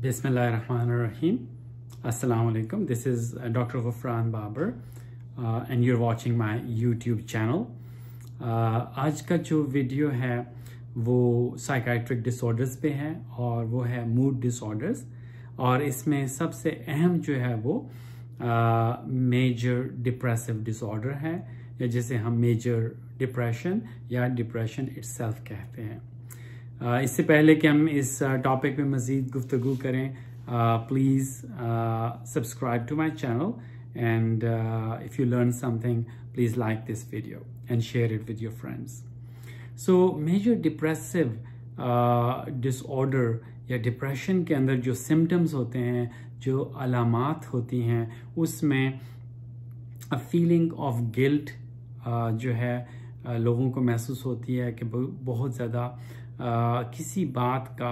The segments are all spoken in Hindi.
Bismillahirrahmanirrahim. Assalamu alaikum. This is Dr. Ghufran Babar and you're watching my YouTube channel. आज का जो वीडियो है वो साइकाइट्रिक डिसऑर्डर्स पे है और वो है मूड डिसऑर्डर्स, और इसमें सबसे अहम जो है वो मेजर डिप्रेसिव डिसऑर्डर है, या जिसे हम मेजर डिप्रेशन या डिप्रेशन इटसेल्फ कहते हैं। इससे पहले कि हम इस टॉपिक पे मज़ीद गुफ्तगू करें, please subscribe to my channel and if you learn something please like this video and share it with your friends. So major depressive disorder या डिप्रेशन के अंदर जो सिम्टम्स होते हैं, जो अलामात होती हैं, उसमें अ फीलिंग ऑफ गिल्ट जो है लोगों को महसूस होती है कि बहुत ज़्यादा किसी बात का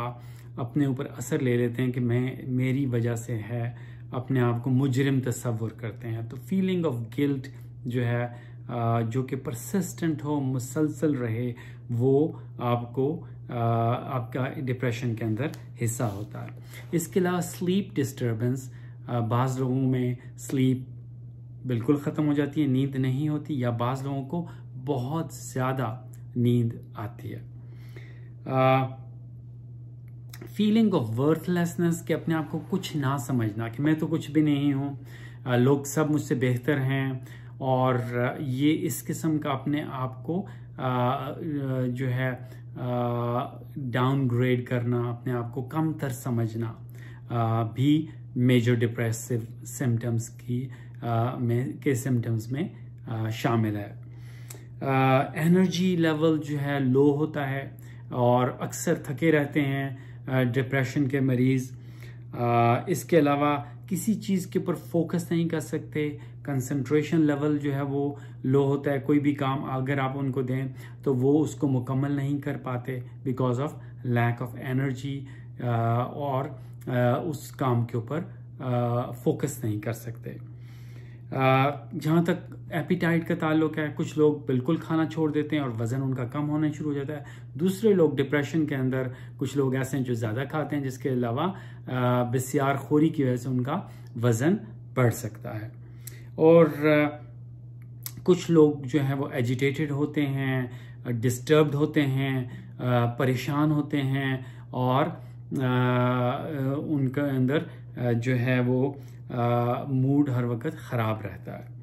अपने ऊपर असर ले लेते हैं कि मेरी वजह से है, अपने आप को मुजरिम तस्वुर करते हैं। तो फीलिंग ऑफ गिल्ट जो है जो कि परसिस्टेंट हो, मुसलसल रहे, वो आपको आपका डिप्रेशन के अंदर हिस्सा होता है। इसके अलावा स्लीप डिस्टर्बेंस, बाज़ लोगों में स्लीप बिल्कुल ख़त्म हो जाती है, नींद नहीं होती, या बाज़ लोगों को बहुत ज़्यादा नींद आती है। फीलिंग ऑफ वर्थलेसनेस, कि अपने आप को कुछ ना समझना कि मैं तो कुछ भी नहीं हूँ, लोग सब मुझसे बेहतर हैं, और ये इस किस्म का अपने आप को जो है डाउनग्रेड करना, अपने आप को कमतर समझना भी मेजर डिप्रेसिव सिम्टम्स के सिम्टम्स में शामिल है। एनर्जी लेवल जो है लो होता है और अक्सर थके रहते हैं डिप्रेशन के मरीज़। इसके अलावा किसी चीज़ के ऊपर फोकस नहीं कर सकते, कंसंट्रेशन लेवल जो है वो लो होता है। कोई भी काम अगर आप उनको दें तो वो उसको मुकम्मल नहीं कर पाते because of lack of energy, और उस काम के ऊपर फोकस नहीं कर सकते। जहाँ तक एपिटाइट का ताल्लुक है, कुछ लोग बिल्कुल खाना छोड़ देते हैं और वज़न उनका कम होना शुरू हो जाता है। दूसरे लोग डिप्रेशन के अंदर कुछ लोग ऐसे हैं जो ज़्यादा खाते हैं, जिसके अलावा बसियार खोरी की वजह से उनका वज़न बढ़ सकता है। और कुछ लोग जो हैं वो एजिटेटेड होते हैं, डिस्टर्ब्ड होते हैं, परेशान होते हैं, और उनके अंदर जो है वो मूड हर वक्त ख़राब रहता है।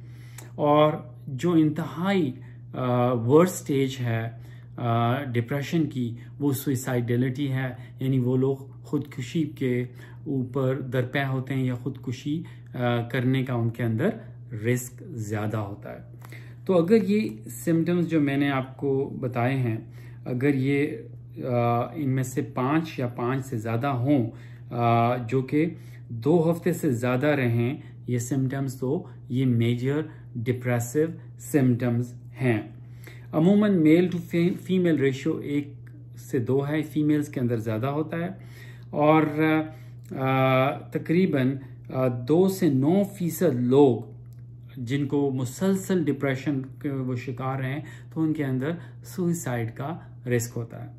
और जो इंतहाई वर्स्ट स्टेज है डिप्रेशन की, वो सुइसाइडलिटी है, यानी वो लोग ख़ुदकुशी के ऊपर दरपे होते हैं या ख़ुदकुशी करने का उनके अंदर रिस्क ज़्यादा होता है। तो अगर ये सिम्टम्स जो मैंने आपको बताए हैं, अगर ये इनमें से 5 या 5 से ज़्यादा हों, जो कि 2 हफ्ते से ज़्यादा रहें ये सिम्टम्स, तो ये मेजर डिप्रेसिव सिम्टम्स हैं। अमूमन मेल टू फीमेल रेशियो 1 से 2 है, फीमेल्स के अंदर ज़्यादा होता है, और तकरीबन 2 से 9% लोग जिनको मुसलसल डिप्रेशन के वो शिकार हैं, तो उनके अंदर सुइसाइड का रिस्क होता है।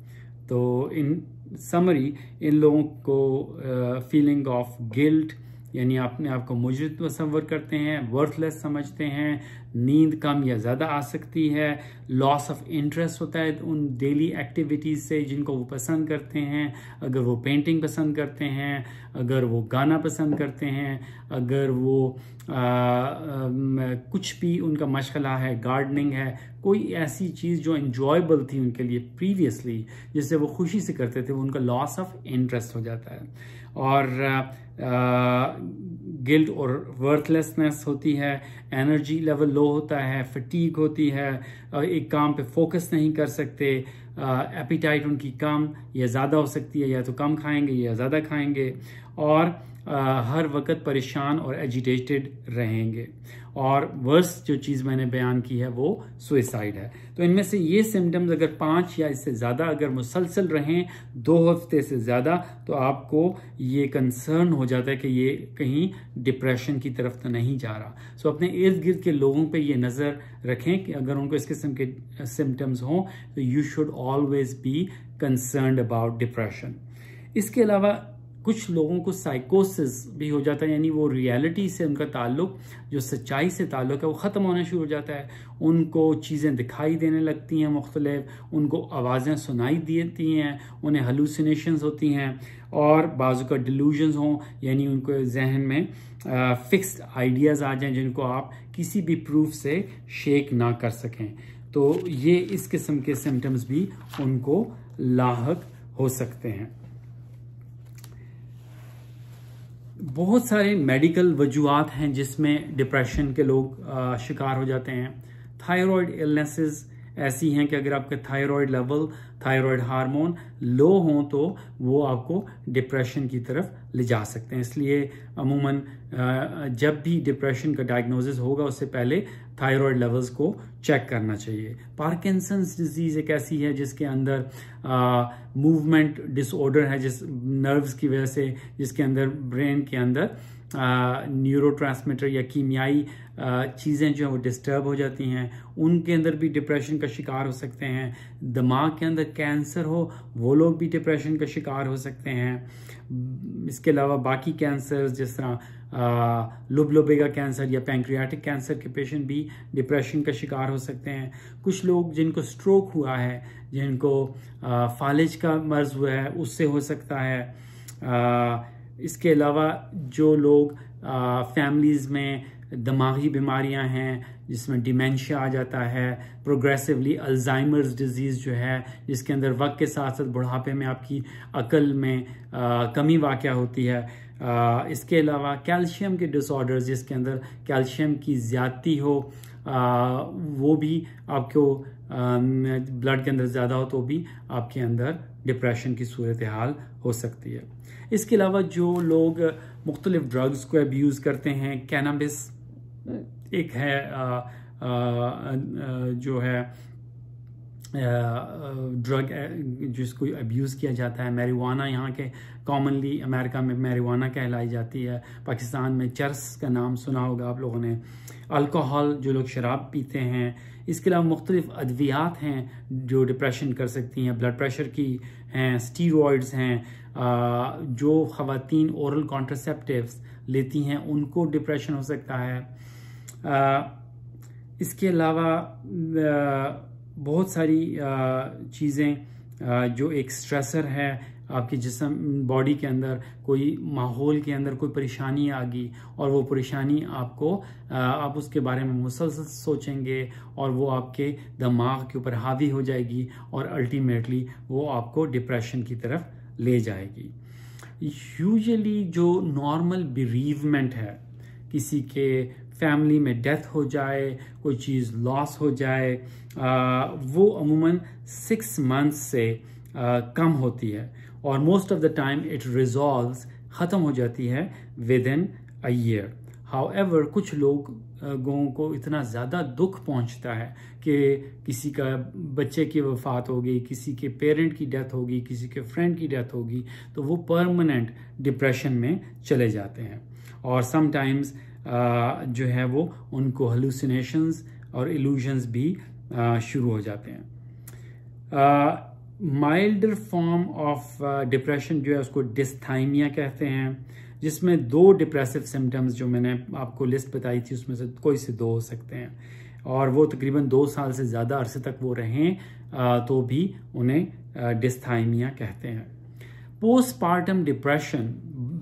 तो इन समरी इन लोगों को फीलिंग ऑफ गिल्ट, यानी अपने आप को मुजरिम तस्वुर करते हैं, वर्थलेस समझते हैं, नींद कम या ज़्यादा आ सकती है, लॉस ऑफ इंटरेस्ट होता है उन डेली एक्टिविटीज़ से जिनको वो पसंद करते हैं। अगर वो पेंटिंग पसंद करते हैं, अगर वो गाना पसंद करते हैं, अगर वो कुछ भी उनका मशगला है, गार्डनिंग है, कोई ऐसी चीज़ जो इंजॉयबल थी उनके लिए प्रीवियसली, जिससे वो खुशी से करते थे, वो उनका लॉस ऑफ इंटरेस्ट हो जाता है। और गिल्ट और वर्थलेसनेस होती है, एनर्जी लेवल लो होता है, फटीग होती है, एक काम पे फोकस नहीं कर सकते, एपिटाइट उनकी कम या ज़्यादा हो सकती है, या तो कम खाएंगे या ज़्यादा खाएंगे, और हर वक्त परेशान और एजिटेटेड रहेंगे। और वर्स्ट जो चीज़ मैंने बयान की है वो सुइसाइड है। तो इनमें से ये सिम्टम्स अगर 5 या इससे ज़्यादा अगर मुसलसल रहें 2 हफ्ते से ज़्यादा, तो आपको ये कंसर्न हो जाता है कि ये कहीं डिप्रेशन की तरफ तो नहीं जा रहा। सो अपने इर्द गिर्द के लोगों पे ये नज़र रखें कि अगर उनको इस किस्म के सिम्टम्स हों तो you should always be concerned about depression. इसके अलावा कुछ लोगों को साइकोसिस भी हो जाता है, यानी वो रियलिटी से उनका ताल्लुक, जो सच्चाई से ताल्लुक है, वो ख़त्म होना शुरू हो जाता है। उनको चीज़ें दिखाई देने लगती हैं मुख्तलिफ, उनको आवाज़ें सुनाई देती हैं, उन्हें हलूसिनेशंस होती हैं, और बाज़ू का डिल्यूजन्स हों, यानी उनको जहन में फिक्स्ड आइडियाज़ आ जाएं जिनको आप किसी भी प्रूफ से शेक ना कर सकें। तो ये इस किस्म के सिम्टम्स भी उनको लाहक हो सकते हैं। बहुत सारे मेडिकल वजूहात हैं जिसमें डिप्रेशन के लोग शिकार हो जाते हैं। थायराइड इलनेसेस ऐसी हैं कि अगर आपके थायराइड लेवल, थायराइड हार्मोन लो हों तो वो आपको डिप्रेशन की तरफ ले जा सकते हैं। इसलिए अमूमन जब भी डिप्रेशन का डायग्नोसिस होगा उससे पहले थायराइड लेवल्स को चेक करना चाहिए। पार्किंसंस डिजीज एक ऐसी है जिसके अंदर मूवमेंट डिसऑर्डर है, जिस नर्व्स की वजह से, जिसके अंदर ब्रेन के अंदर न्यूरोट्रांसमीटर या कीमियाई चीज़ें जो हैं वो डिस्टर्ब हो जाती हैं, उनके अंदर भी डिप्रेशन का शिकार हो सकते हैं। दिमाग के अंदर कैंसर हो, वो लोग भी डिप्रेशन का शिकार हो सकते हैं। इसके अलावा बाकी कैंसर जिस तरह लुबलुबे का कैंसर या पैंक्रियाटिक कैंसर के पेशेंट भी डिप्रेशन का शिकार हो सकते हैं। कुछ लोग जिनको स्ट्रोक हुआ है, जिनको फालिज का मर्ज हुआ है, उससे हो सकता है। इसके अलावा जो लोग फैमिलीज़ में दिमागी बीमारियां हैं जिसमें डिमेंशिया आ जाता है, प्रोग्रेसिवली अल्जाइमर्स डिजीज़ जो है जिसके अंदर वक्त के साथ साथ बुढ़ापे में आपकी अकल में कमी वाक़या होती है। इसके अलावा कैल्शियम के डिसऑर्डर्स जिसके अंदर कैल्शियम की ज़्यादती हो, वो भी आपको ब्लड के अंदर ज़्यादा हो तो भी आपके अंदर डिप्रेशन की सूरत हाल हो सकती है। इसके अलावा जो लोग मुख्तलिफ ड्रग्स को अब्यूज़ करते हैं, कैनाबिस एक है जो है ड्रग जिसको अब्यूज़ किया जाता है। मैरिवाना यहाँ के कॉमनली अमेरिका में मैरिवाना कहलाई जाती है, पाकिस्तान में चरस का नाम सुना होगा आप लोगों ने। अल्कोहल, जो लोग शराब पीते हैं। इसके अलावा मुख्तलिफ अद्वियात हैं जो डिप्रेशन कर सकती हैं, ब्लड प्रेशर की हैं, स्टीरॉयड्स हैं। जो ख़वातीन ओरल कॉन्ट्रासेप्टिव्स लेती हैं उनको डिप्रेशन हो सकता है। इसके अलावा बहुत सारी चीज़ें जो एक स्ट्रेसर है आपकी जिस्म बॉडी के अंदर, कोई माहौल के अंदर कोई परेशानी आ गई और वो परेशानी आपको आप उसके बारे में मुसलसल सोचेंगे और वो आपके दिमाग के ऊपर हावी हो जाएगी और अल्टीमेटली वो आपको डिप्रेशन की तरफ ले जाएगी। यूजुअली जो नॉर्मल बिरीवमेंट है, किसी के फैमिली में डेथ हो जाए, कोई चीज़ लॉस हो जाए, वो अमूमन 6 मंथ्स से कम होती है और most of the time it resolves, ख़त्म हो जाती है with in a year. However कुछ लोगों को इतना ज़्यादा दुख पहुंचता है कि किसी का बच्चे की वफ़ात हो गई, किसी के पेरेंट की डेथ होगी, किसी के फ्रेंड की डेथ होगी, तो वो परमानेंट डिप्रेशन में चले जाते हैं और समटाइम्स जो है वो उनको हेलुसिनेशंस और इल्यूजन्स भी शुरू हो जाते हैं। माइल्डर फॉर्म ऑफ डिप्रेशन जो है उसको डिस्थाइमिया कहते हैं, जिसमें 2 डिप्रेसिव सिम्टम्स जो मैंने आपको लिस्ट बताई थी उसमें से कोई से 2 हो सकते हैं और वो तकरीबन 2 साल से ज़्यादा अरसे तक वो रहें तो भी उन्हें डिस्थाइमिया कहते हैं। पोस्टपार्टम डिप्रेशन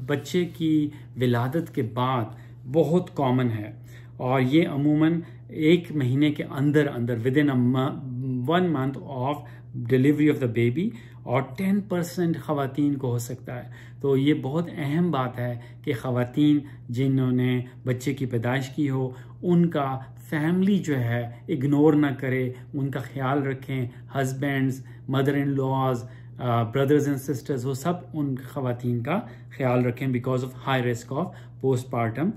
बच्चे की विलादत के बाद बहुत कॉमन है और ये अमूमन 1 महीने के अंदर अंदर with in 1 month of delivery of the baby और 10% ख़वातीन को हो सकता है। तो ये बहुत अहम बात है कि ख़वातीन जिन्होंने बच्चे की पैदाइश की हो उनका फैमिली जो है इग्नोर ना करे, उनका ख्याल रखें। Husbands, mother in laws, brothers and sisters, वो सब उन ख़वातीन का ख्याल रखें because of high risk of postpartum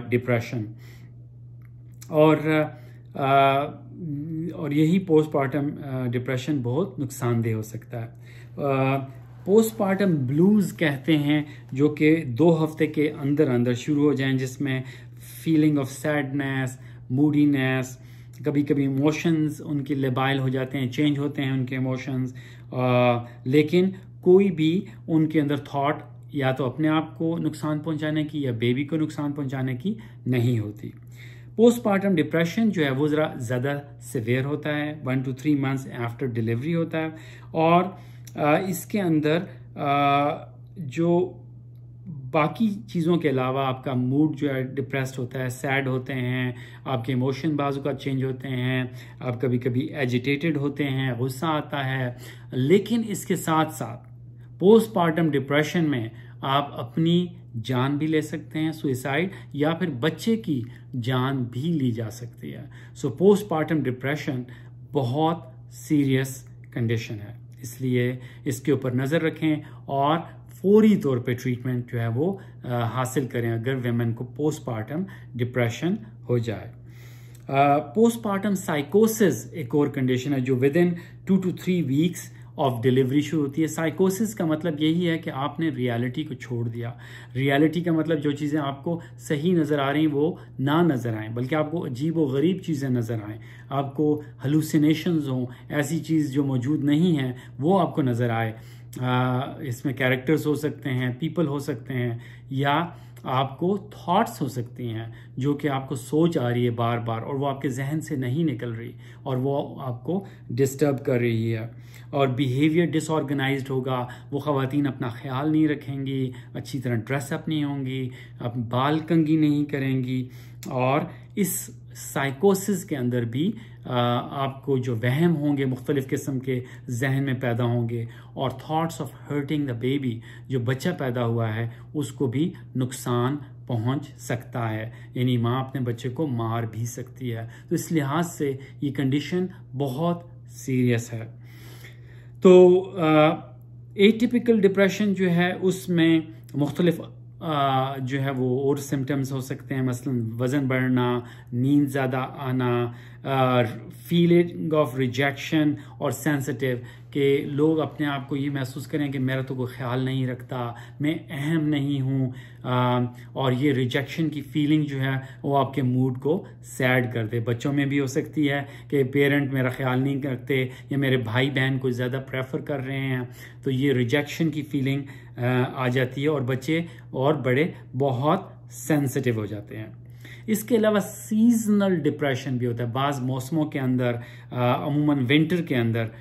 depression. और यही पोस्टपार्टम डिप्रेशन बहुत नुकसानदेह हो सकता है। पोस्टपार्टम ब्लूज़ कहते हैं जो कि 2 हफ्ते के अंदर अंदर शुरू हो जाएं, जिसमें फीलिंग ऑफ सैडनेस, मूडीनेस, कभी कभी इमोशंस उनके लेबाइल हो जाते हैं, चेंज होते हैं उनके इमोशंस, लेकिन कोई भी उनके अंदर थॉट या तो अपने आप को नुकसान पहुंचाने की या बेबी को नुकसान पहुंचाने की नहीं होती। पोस्टमार्टम डिप्रेशन जो है वो ज़रा ज़्यादा सिवियर होता है, 1 to 3 months आफ्टर डिलीवरी होता है, और इसके अंदर जो बाकी चीज़ों के अलावा आपका मूड जो है डिप्रेस्ड होता है, सैड होते हैं, आपके इमोशन बाजू का चेंज होते हैं, आप कभी कभी एजिटेटेड होते हैं, गुस्सा आता है। लेकिन इसके साथ साथ पोस्टमार्टम डिप्रेशन में आप अपनी जान भी ले सकते हैं, सुसाइड, या फिर बच्चे की जान भी ली जा सकती है। सो पोस्टमार्टम डिप्रेशन बहुत सीरियस कंडीशन है, इसलिए इसके ऊपर नज़र रखें और फौरी तौर पे ट्रीटमेंट जो है वो हासिल करें अगर वेमेन को पोस्टमार्टम डिप्रेशन हो जाए। पोस्टमार्टम साइकोसिस एक और कंडीशन है जो with in 2 to 3 weeks of delivery शुरू होती है। साइकोसिस का मतलब यही है कि आपने रियलिटी को छोड़ दिया। रियलिटी का मतलब जो चीज़ें आपको सही नज़र आ रही वो ना नज़र आएं, बल्कि आपको अजीब व गरीब चीज़ें नज़र आएं, आपको हलूसिनेशंस हों, ऐसी चीज़ जो मौजूद नहीं है वो आपको नज़र आए। इसमें कैरेक्टर्स हो सकते हैं, पीपल हो सकते हैं, या आपको थॉट्स हो सकती हैं जो कि आपको सोच आ रही है बार बार और वो आपके जहन से नहीं निकल रही और वो आपको डिस्टर्ब कर रही है। और बिहेवियर डिसऑर्गेनाइज्ड होगा, वो ख़वातीन अपना ख्याल नहीं रखेंगी, अच्छी तरह ड्रेसअप नहीं होंगी, अब बाल कंघी नहीं करेंगी, और इस साइकोसिस के अंदर भी आपको जो वहम होंगे मुख्तलिफ़ किस्म के जहन में पैदा होंगे, और thoughts of hurting the baby, जो बच्चा पैदा हुआ है उसको भी नुकसान पहुंच सकता है, यानी माँ अपने बच्चे को मार भी सकती है। तो इस लिहाज से ये कंडीशन बहुत सीरियस है। तो एटिपिकल डिप्रेशन जो है उसमें मुख्तलिफ जो है वो और सिम्टम्स हो सकते हैं, मसलन वज़न बढ़ना, नींद ज़्यादा आना, फीलिंग ऑफ रिजेक्शन और सेंसिटिव, कि लोग अपने आप को ये महसूस करें कि मेरा तो कोई ख्याल नहीं रखता, मैं अहम नहीं हूँ, और ये रिजेक्शन की फीलिंग जो है वो आपके मूड को सैड कर दे। बच्चों में भी हो सकती है कि पेरेंट मेरा ख्याल नहीं करते या मेरे भाई बहन को ज़्यादा प्रेफर कर रहे हैं, तो ये रिजेक्शन की फीलिंग आ जाती है और बच्चे और बड़े बहुत सेंसिटिव हो जाते हैं। इसके अलावा सीजनल डिप्रेशन भी होता है। बाज़ मौसमों के अंदर, अमूमन विंटर के अंदर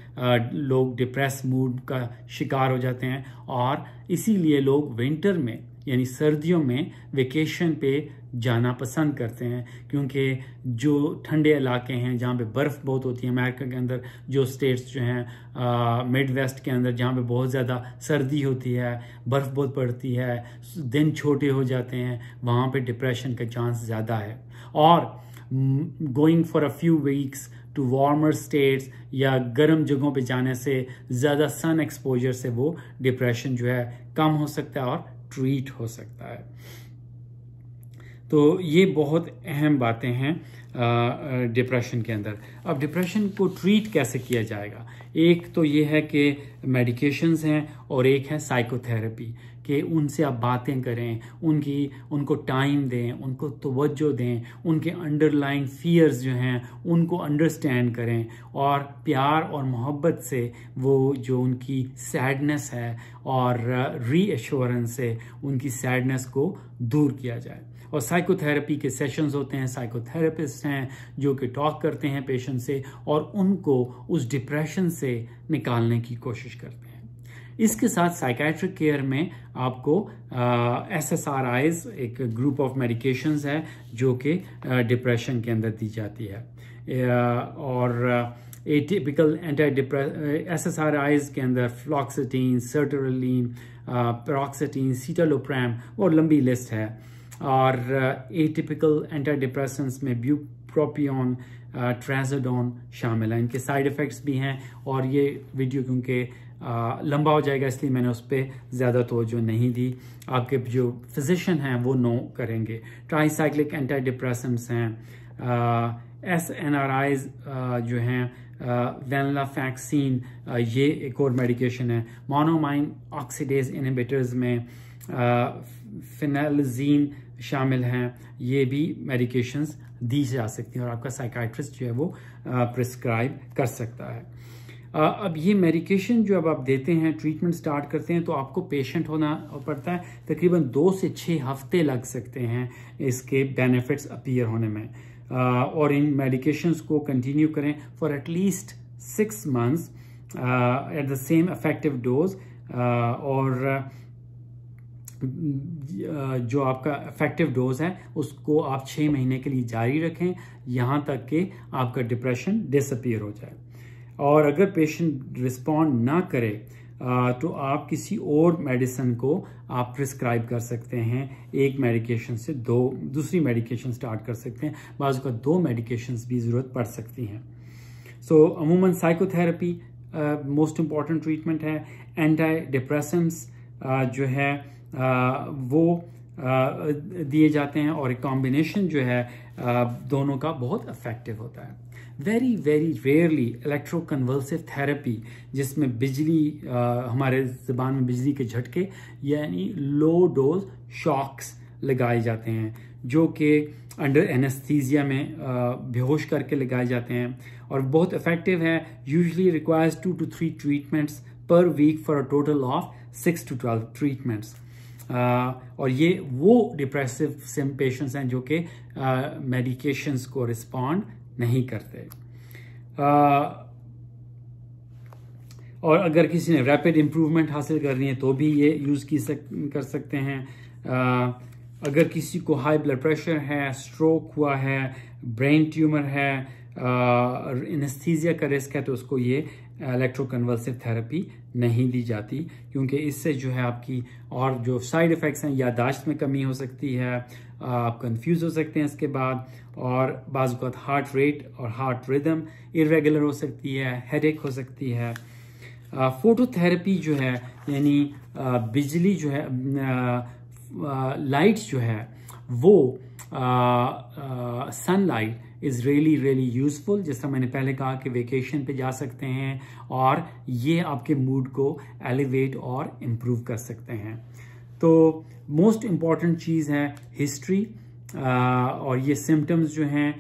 लोग डिप्रेस मूड का शिकार हो जाते हैं, और इसीलिए लोग विंटर में यानी सर्दियों में वेकेशन पे जाना पसंद करते हैं, क्योंकि जो ठंडे इलाके हैं जहाँ पे बर्फ़ बहुत होती है, अमेरिका के अंदर जो स्टेट्स जो हैं मिड वेस्ट के अंदर जहाँ पे बहुत ज़्यादा सर्दी होती है, बर्फ़ बहुत पड़ती है, दिन छोटे हो जाते हैं, वहाँ पे डिप्रेशन का चांस ज़्यादा है। और going for a few weeks to warmer states या गर्म जगहों पे जाने से, ज़्यादा सन एक्सपोजर से वो डिप्रेशन जो है कम हो सकता है और ट्रीट हो सकता है। तो ये बहुत अहम बातें हैं डिप्रेशन के अंदर। अब डिप्रेशन को ट्रीट कैसे किया जाएगा? एक तो ये है कि मेडिकेशंस हैं और एक है साइकोथेरेपी, कि उनसे आप बातें करें, उनको टाइम दें, उनको तवज्जो दें, उनके अंडरलाइन फियर्स जो हैं उनको अंडरस्टैंड करें, और प्यार और मोहब्बत से वो जो उनकी सैडनेस है और रीएश्योरेंस से उनकी सैडनेस को दूर किया जाए। और साइकोथेरेपी के सेशंस होते हैं, साइकोथेरेपिस्ट हैं जो कि टॉक करते हैं पेशेंट से और उनको उस डिप्रेशन से निकालने की कोशिश करते हैं। इसके साथ साइकेट्रिक केयर में आपको SSRIs एक ग्रुप ऑफ मेडिकेशंस है जो कि डिप्रेशन के अंदर दी जाती है, और एटिपिकल SSRIs के अंदर फ्लॉक्सिटीन, सर्टोलिन, पैरोक्सिटीन, सिटालोप्रैम और लंबी लिस्ट है। और एटिपिकल एंटीडिप्रेसेंट्स में ब्यूप्रोपियोन, ट्राज़ोडोन शामिल हैं। इनके साइड इफ़ेक्ट्स भी हैं, और ये वीडियो क्योंकि लंबा हो जाएगा इसलिए मैंने उस पर ज़्यादा तवज्जो नहीं दी। आपके जो फिजिशियन हैं वो नो करेंगे। ट्राईसाइक्लिक एंटीडिप्रेसेंट्स हैं, SNRIs जो हैं, वेनलाफैक्सिन, ये एक और मेडिकेशन है। मोनोमाइन ऑक्सीडेज इनहिबिटर्स में फिनालजीन शामिल हैं, ये भी मेडिकेशंस दी जा सकती हैं और आपका साइकाइट्रिस्ट जो है वो प्रिस्क्राइब कर सकता है। अब ये मेडिकेशन जो अब आप देते हैं, ट्रीटमेंट स्टार्ट करते हैं, तो आपको पेशेंट होना पड़ता है। तकरीबन 2 से 6 हफ्ते लग सकते हैं इसके बेनिफिट्स अपीयर होने में। और इन मेडिकेशंस को कंटिन्यू करें for at least 6 months at the same effective dose. और जो आपका इफेक्टिव डोज है उसको आप 6 महीने के लिए जारी रखें, यहाँ तक कि आपका डिप्रेशन डिसअपीयर हो जाए। और अगर पेशेंट रिस्पॉन्ड ना करे तो आप किसी और मेडिसिन को आप प्रिस्क्राइब कर सकते हैं। एक मेडिकेशन से दूसरी मेडिकेशन स्टार्ट कर सकते हैं। बाज़ का 2 मेडिकेशंस भी ज़रूरत पड़ सकती हैं। सो अमूमन साइकोथेरेपी मोस्ट इम्पॉर्टेंट ट्रीटमेंट है। एंटी डिप्रेसेंट्स जो है वो दिए जाते हैं, और एक कॉम्बिनेशन जो है दोनों का बहुत इफेक्टिव होता है। Very very rarely electroconvulsive therapy, जिसमें बिजली हमारे ज़बान में बिजली के झटके यानी लो डोज शॉक्स लगाए जाते हैं, जो कि अंडर एनेस्थीसिया में बेहोश करके लगाए जाते हैं और बहुत इफेक्टिव है। Usually requires 2 to 3 treatments per week for a total of 6 to 12 treatments. और ये वो डिप्रेसिव सिम पेशेंट्स हैं जो कि मेडिकेशंस को रिस्पॉन्ड नहीं करते। और अगर किसी ने रैपिड इम्प्रूवमेंट हासिल करनी है तो भी ये यूज़ कर सकते हैं। अगर किसी को हाई ब्लड प्रेशर है, स्ट्रोक हुआ है, ब्रेन ट्यूमर है, एनेस्थीसिया का रिस्क है, तो उसको ये इलेक्ट्रोकन्वल्सिव थेरेपी नहीं दी जाती, क्योंकि इससे जो है आपकी और जो साइड इफ़ेक्ट्स हैं, यादाश्त में कमी हो सकती है, आप कंफ्यूज हो सकते हैं इसके बाद, और बाज़ वक़्त हार्ट रेट और हार्ट रिदम इरेगुलर हो सकती है, हेडेक हो सकती है। फोटोथेरेपी जो है यानी बिजली जो है, लाइट जो है वो sunlight is really really useful. जैसा मैंने पहले कहा कि वेकेशन पे जा सकते हैं और ये आपके मूड को एलिवेट और इम्प्रूव कर सकते हैं। तो मोस्ट इम्पॉर्टेंट चीज़ है हिस्ट्री, और ये सिम्टम्स जो हैं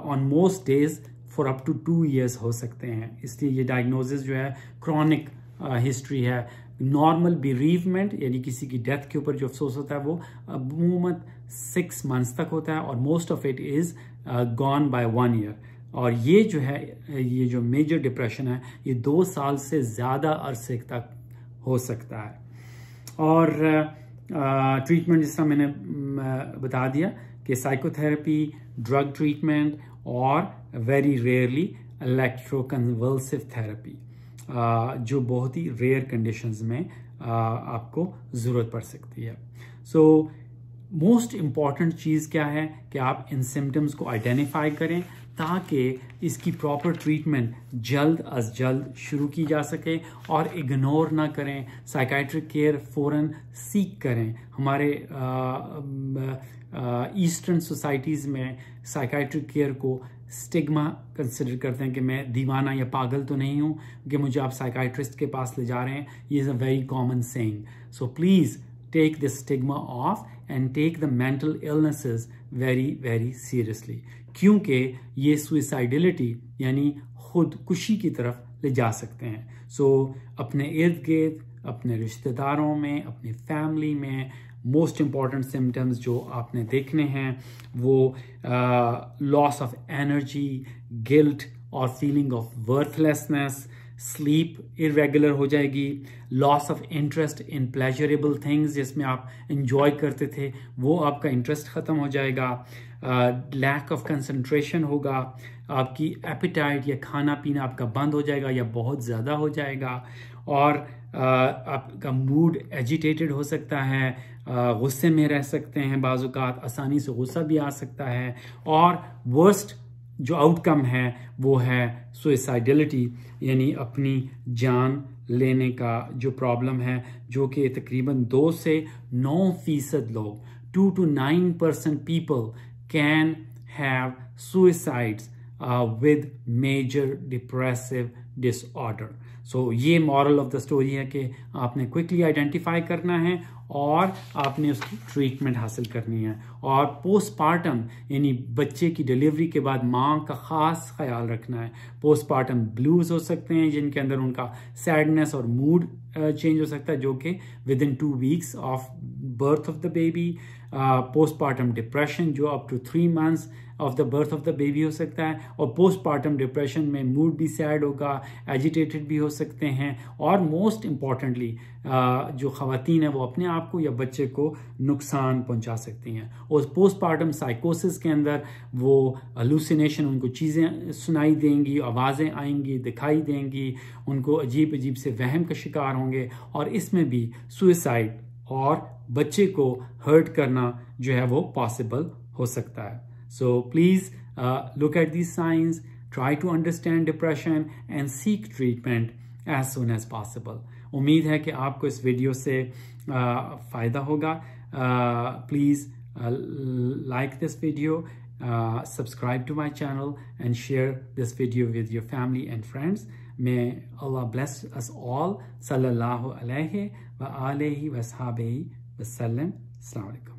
on most days for up to 2 years हो सकते हैं, इसलिए ये डायग्नोसिस जो है क्रॉनिक हिस्ट्री है। नॉर्मल बेरीवमेंट यानी किसी की डेथ के ऊपर जो अफसोस होता है वो अमूमन 6 months तक होता है, और most of it is gone by 1 year। और ये जो है, ये जो मेजर डिप्रेशन है, ये 2 साल से ज़्यादा अरसे तक हो सकता है। और ट्रीटमेंट जिस तरह मैंने बता दिया कि साइकोथेरेपी, ड्रग ट्रीटमेंट और वेरी रेयरली इलेक्ट्रोकन्वल्सिव थेरेपी, जो बहुत ही रेयर कंडीशंस में आपको ज़रूरत पड़ सकती है। सो मोस्ट इम्पॉर्टेंट चीज़ क्या है कि आप इन सिम्टम्स को आइडेंटिफाई करें ताकि इसकी प्रॉपर ट्रीटमेंट जल्द अज जल्द शुरू की जा सके, और इग्नोर ना करें। साइकाइट्रिक केयर फ़ौरन सीख करें। हमारे ईस्टर्न सोसाइटीज़ में साइकाइट्रिक केयर को स्टिग्मा कंसिडर करते हैं कि मैं दीवाना या पागल तो नहीं हूँ कि मुझे आप साइकाइट्रिस्ट के पास ले जा रहे हैं। ये is a very common saying. So please take this stigma off and take the mental illnesses very very seriously, क्योंकि ये सुइसाइडिलिटी यानी खुदकुशी की तरफ ले जा सकते हैं। सो अपने इर्द गिर्द, अपने रिश्तेदारों में, अपनी फैमिली में मोस्ट इम्पॉर्टेंट सिम्टम्स जो आपने देखने हैं वो लॉस ऑफ एनर्जी, गिल्ट और feeling of worthlessness, sleep irregular हो जाएगी, loss of interest in pleasurable things, जिसमें आप एंजॉय करते थे वो आपका इंटरेस्ट ख़त्म हो जाएगा, लैक ऑफ कंसंट्रेशन होगा, आपकी एपिटाइट या खाना पीना आपका बंद हो जाएगा या बहुत ज़्यादा हो जाएगा, और आपका मूड एजिटेटेड हो सकता है, गुस्से में रह सकते हैं, बाज़ औक़ात आसानी से गुस्सा भी आ सकता है, और वर्स्ट जो आउटकम है वो है सुइसाइडिलिटी यानी अपनी जान लेने का जो प्रॉब्लम है, जो कि तकरीबन 2 से 9% लोग 2 to 9% people can have suicides with major depressive disorder. So ये moral of the story है कि आपने क्विकली आइडेंटिफाई करना है और आपने उसकी ट्रीटमेंट हासिल करनी है। और पोस्टपार्टम यानी बच्चे की डिलीवरी के बाद माँ का ख़ास ख्याल रखना है। पोस्टपार्टम ब्लूज हो सकते हैं जिनके अंदर उनका सैडनेस और मूड चेंज हो सकता है, जो कि within 2 weeks of birth of the baby. Postpartum depression जो up to 3 months of the birth of the baby हो सकता है। और पोस्टपार्टम डिप्रेशन में मूड भी सैड होगा, एजिटेटेड भी हो सकते हैं, और मोस्ट इम्पॉर्टेंटली जो ख़वातीन है वो अपने आप को या बच्चे को नुकसान पहुंचा सकती हैं। और पोस्टपार्टम साइकोसिस के अंदर वो हेलुसिनेशन, उनको चीज़ें सुनाई देंगी, आवाज़ें आएंगी, दिखाई देंगी, उनको अजीब अजीब से वहम का शिकार होंगे, और इसमें भी सुसाइड और बच्चे को हर्ट करना जो है वो पॉसिबल हो सकता है। So please look at these signs, try to understand depression and seek treatment as soon as possible. उम्मीद है कि आपको इस वीडियो से फ़ायदा होगा। Please like this video, subscribe to my channel and share this video with your family and friends. May Allah bless us all. Sallallahu alayhi wa alihi wa sahbihi wa sallam. Assalamu alaikum.